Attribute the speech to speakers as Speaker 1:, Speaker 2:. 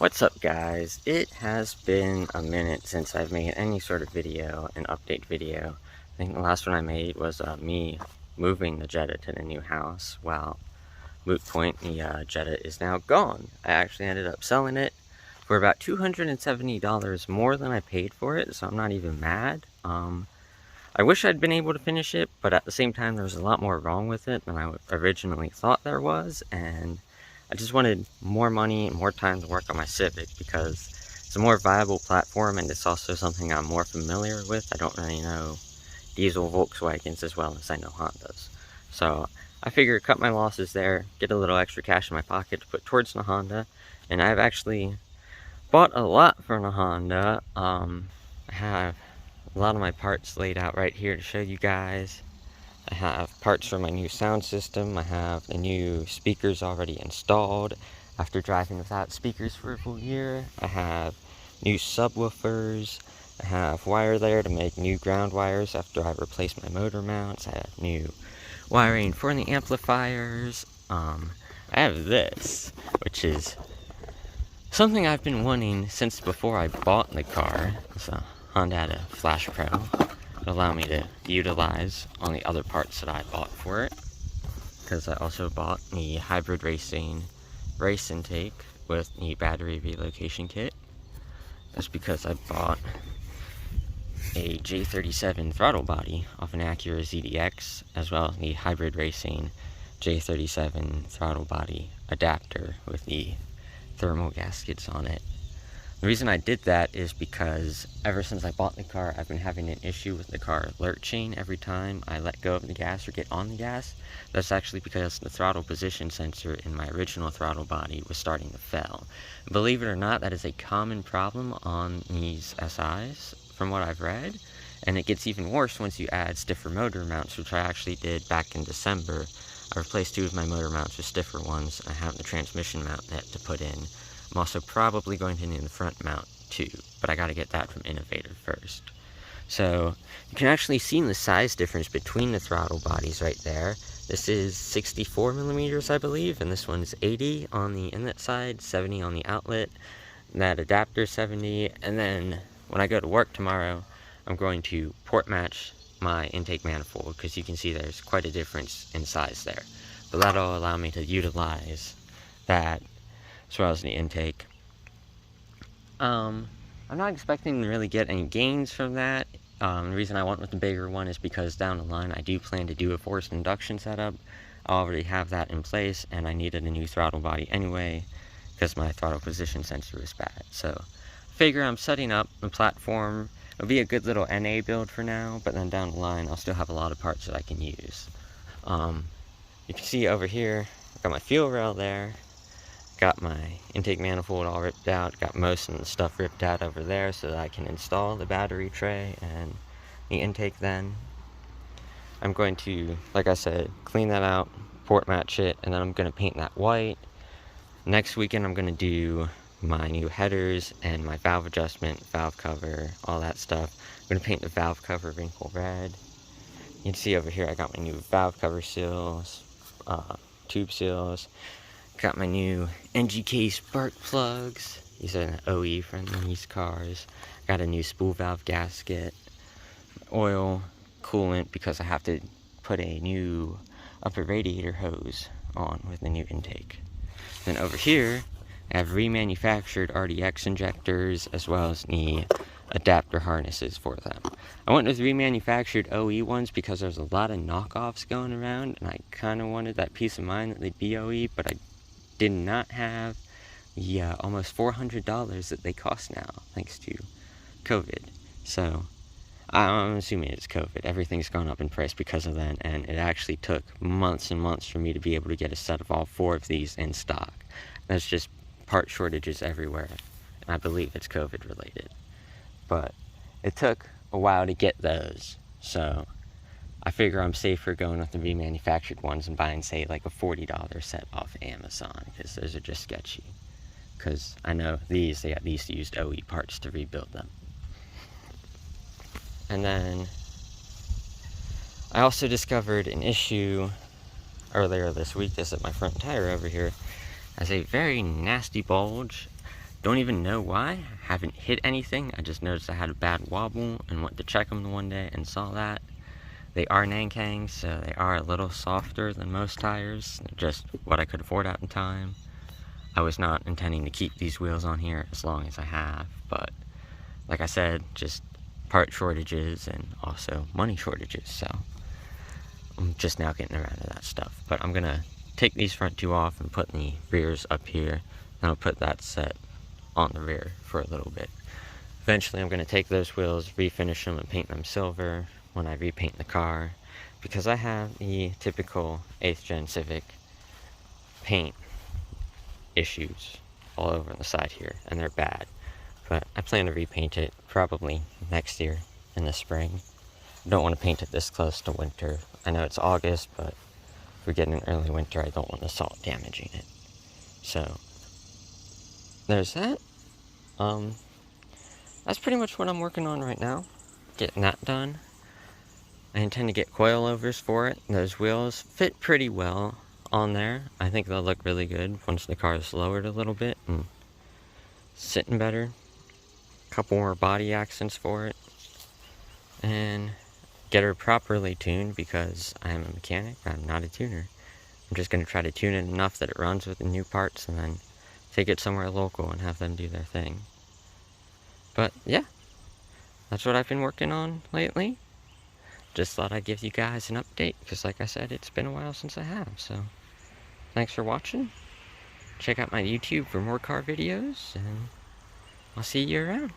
Speaker 1: What's up, guys? It has been a minute since I've made any sort of video, an update video. I think the last one I made was me moving the Jetta to the new house. Well, moot point, the Jetta is now gone. I actually ended up selling it for about $270 more than I paid for it, so I'm not even mad. I wish I'd been able to finish it, but at the same time there was a lot more wrong with it than I originally thought there was, and I just wanted more money and more time to work on my Civic because it's a more viable platform and it's also something I'm more familiar with. I don't really know diesel Volkswagens as well as I know Hondas. So I figured cut my losses there, get a little extra cash in my pocket to put towards the Honda, and I've actually bought a lot from the Honda. I have a lot of my parts laid out right here to show you guys. I have parts for my new sound system. I have the new speakers already installed after driving without speakers for a full year. I have new subwoofers. I have wire there to make new ground wires after I replaced my motor mounts. I have new wiring for the amplifiers. I have this, which is something I've been wanting since before I bought the car. It's a Honda had a Flash Pro. Allow me to utilize on the other parts that I bought for it, because I also bought the hybrid racing race intake with the battery relocation kit. That's because I bought a J37 throttle body off an Acura ZDX, as well as the hybrid racing J37 throttle body adapter with the thermal gaskets on it. The reason I did that is because ever since I bought the car, I've been having an issue with the car lurching every time I let go of the gas or get on the gas. That's actually because the throttle position sensor in my original throttle body was starting to fail. Believe it or not, that is a common problem on these SIs, from what I've read. And it gets even worse once you add stiffer motor mounts, which I actually did back in December. I replaced 2 of my motor mounts with stiffer ones. I have the transmission mount yet to put in. I'm also probably going to need the front mount too, but I gotta get that from Innovator first. So you can actually see the size difference between the throttle bodies right there. This is 64 millimeters, I believe, and this one's 80 on the inlet side, 70 on the outlet. That adapter 70, and then when I go to work tomorrow, I'm going to port match my intake manifold, because you can see there's quite a difference in size there. But that'll allow me to utilize that as well as the intake. I'm not expecting to really get any gains from that. The reason I went with the bigger one is because down the line I do plan to do a forced induction setup. I already have that in place, and I needed a new throttle body anyway because my throttle position sensor was bad. So I figure I'm setting up the platform. It'll be a good little NA build for now, but then down the line I'll still have a lot of parts that I can use. You can see over here, I've got my fuel rail there. Got my intake manifold all ripped out, got most of the stuff ripped out over there so that I can install the battery tray and the intake then. I'm going to, like I said, clean that out, port match it, and then I'm going to paint that white. Next weekend I'm going to do my new headers and my valve adjustment, valve cover, all that stuff. I'm going to paint the valve cover wrinkle red. You can see over here I got my new valve cover seals, tube seals. Got my new NGK spark plugs. These are an OE from these cars. Got a new spool valve gasket. Oil, coolant, because I have to put a new upper radiator hose on with the new intake. Then over here, I have remanufactured RDX injectors as well as the adapter harnesses for them. I went with remanufactured OE ones because there's a lot of knockoffs going around, and I kind of wanted that peace of mind that they'd be OE, but I did not have the almost $400 that they cost now, thanks to COVID. So I'm assuming it's COVID. Everything's gone up in price because of that, and it actually took months and months for me to be able to get a set of all 4 of these in stock. That's just part shortages everywhere, and I believe it's COVID related. But it took a while to get those, so I figure I'm safer going with the remanufactured ones and buying, say, like a $40 set off Amazon, because those are just sketchy. Because I know they at least used OE parts to rebuild them. And then I also discovered an issue earlier this week. This is my front tire over here has a very nasty bulge Don't even know why. I haven't hit anything. I just noticed I had a bad wobble and went to check them the one day and saw that. They are Nankangs, so they are a little softer than most tires. Just what I could afford at the time. I was not intending to keep these wheels on here as long as I have, but like I said, just part shortages and also money shortages, so I'm just now getting around to that stuff. But I'm gonna take these front two off and put the rears up here, and I'll put that set on the rear for a little bit. Eventually I'm gonna take those wheels, refinish them and paint them silver when I repaint the car, because I have the typical 8th gen Civic paint issues all over the side here, and they're bad. But I plan to repaint it probably next year in the spring. I don't want to paint it this close to winter. I know it's August, but if we get an early winter, I don't want the salt damaging it. So there's that. That's pretty much what I'm working on right now, getting that done. I intend to get coilovers for it. Those wheels fit pretty well on there. I think they'll look really good once the car is lowered a little bit and sitting better. A couple more body accents for it, and get her properly tuned, because I am a mechanic, I'm not a tuner. I'm just going to try to tune it enough that it runs with the new parts, and then take it somewhere local and have them do their thing. But yeah, that's what I've been working on lately. Just thought I'd give you guys an update, because like I said, it's been a while since I have. So thanks for watching. Check out my YouTube for more car videos, and I'll see you around.